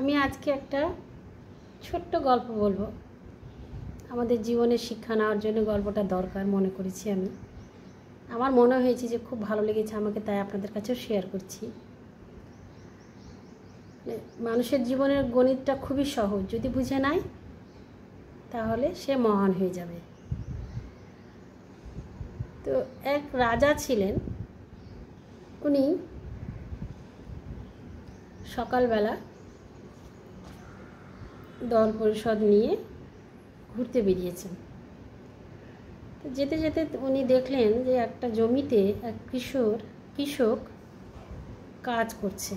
আমি আজকে একটা ছোট্ট গল্প বলবো। আমাদের জীবনে শিক্ষা নেওয়ার জন্য গল্পটা দরকার মনে করেছি আমি। আমার মনে হয়েছে যে খুব ভালো লেগেছে আমাকে, তাই আপনাদের কাছেও শেয়ার করছি। মানুষের জীবনের গণিতটা খুবই সহজ, যদি বুঝে নেয় তাহলে সে মহান হয়ে যাবে। তো এক রাজা ছিলেন, উনি সকালবেলা দল পরিষদ নিয়ে ঘুরতে বেরিয়েছেন। তো যেতে যেতে উনি দেখলেন যে একটা জমিতে এক কৃষক কাজ করছে।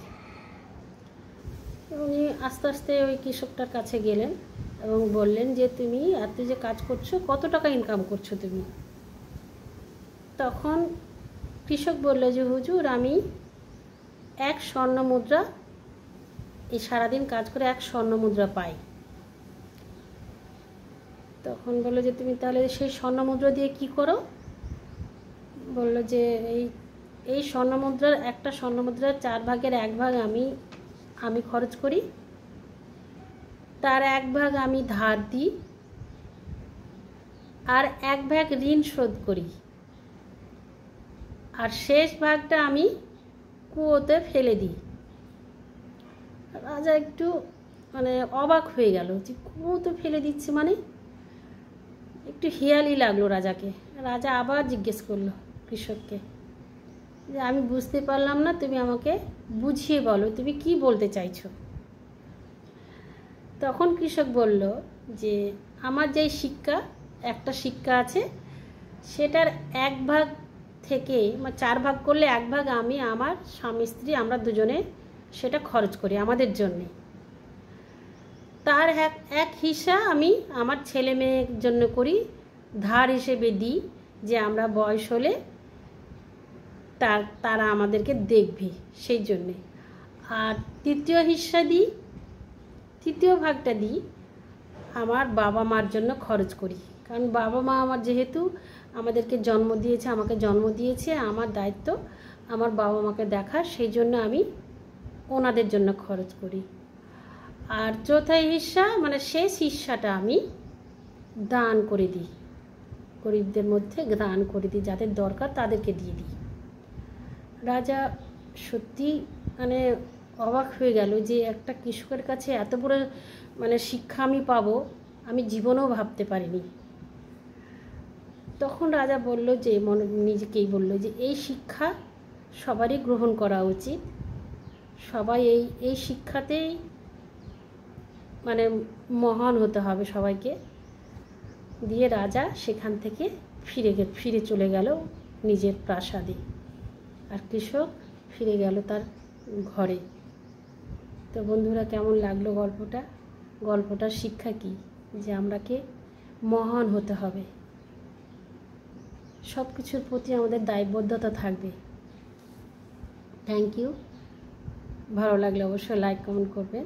উনি আস্তে আস্তে ওই কৃষকটার কাছে গেলেন এবং বললেন যে তুমি এত যে কাজ করছো, কত টাকা ইনকাম করছো তুমি? তখন কৃষক বলল যে হুজুর, আমি এক স্বর্ণ মুদ্রা, এই সারাদিন কাজ করে এক স্বর্ণ মুদ্রা পাই। তখন বললো যে তুমি তাহলে সেই স্বর্ণ মুদ্রা দিয়ে কী করো? বললো যে এই স্বর্ণ মুদ্রার একটা স্বর্ণ মুদ্রার 4 ভাগের 1 ভাগ আমি খরচ করি, তার 1 ভাগ আমি ধার দিই, আর 1 ভাগ ঋণ শোধ করি, আর শেষ ভাগটা আমি কুয়োতে ফেলে দিই। রাজা একটু অবাক হয়ে গেল যে কুয়োতে ফেলে দিচ্ছে, একটু হেয়ালি লাগলো রাজাকে। রাজা আবার জিজ্ঞেস করলো কৃষককে যে আমি বুঝতে পারলাম না, তুমি আমাকে বুঝিয়ে বলো, তুমি কি বলতে চাইছো? তখন কৃষক বলল যে আমার যেই একটা শিক্ষা আছে, সেটার 1 ভাগ থেকে 4 ভাগ করলে 1 ভাগ আমি আমার স্বামী স্ত্রী আমরা দুজনে সেটা খরচ করি আমাদের জন্যে, তার এক হিস্সা আমি আমার ছেলে মেয়ের জন্য করি, ধার হিসেবে দিই, যে আমরা বয়স হলে তারা আমাদেরকে দেখবে সেই জন্যে। আর তৃতীয় ভাগটা দিই আমার বাবা মার জন্য খরচ করি, কারণ বাবা মা আমার যেহেতু আমাদেরকে জন্ম দিয়েছে, আমাকে জন্ম দিয়েছে, আমার দায়িত্ব আমার বাবা মাকে দেখা, সেই জন্য আমি ওনাদের জন্য খরচ করি। আর চৌথা হিস্সা শেষ হিস্সাটা আমি দান করে দিই, গরিবদের মধ্যে দান করে দিই, যাদের দরকার তাদেরকে দিয়ে দিই। রাজা সত্যি অবাক হয়ে গেল যে একটা কৃষকের কাছে এত বড় শিক্ষা আমি পাবো, আমি জীবনেও ভাবতে পারিনি। তখন রাজা বলল যে নিজেকেই বলল যে এই শিক্ষা সবারই গ্রহণ করা উচিত, সবাই এই শিক্ষাতেই মহান হতে হবে সবাইকে। দিয়ে রাজা সেখান থেকে ফিরে চলে গেল নিজের প্রাসাদে, আর কৃষক ফিরে গেল তার ঘরে। তো বন্ধুরা, কেমন লাগলো গল্পটার শিক্ষা কি? যে আমরাকে মহান হতে হবে, সব কিছুর প্রতি আমাদের দায়বদ্ধতা থাকবে। Thank you. ভালো লাগলে অবশ্যই লাইক কমেন্ট করবেন।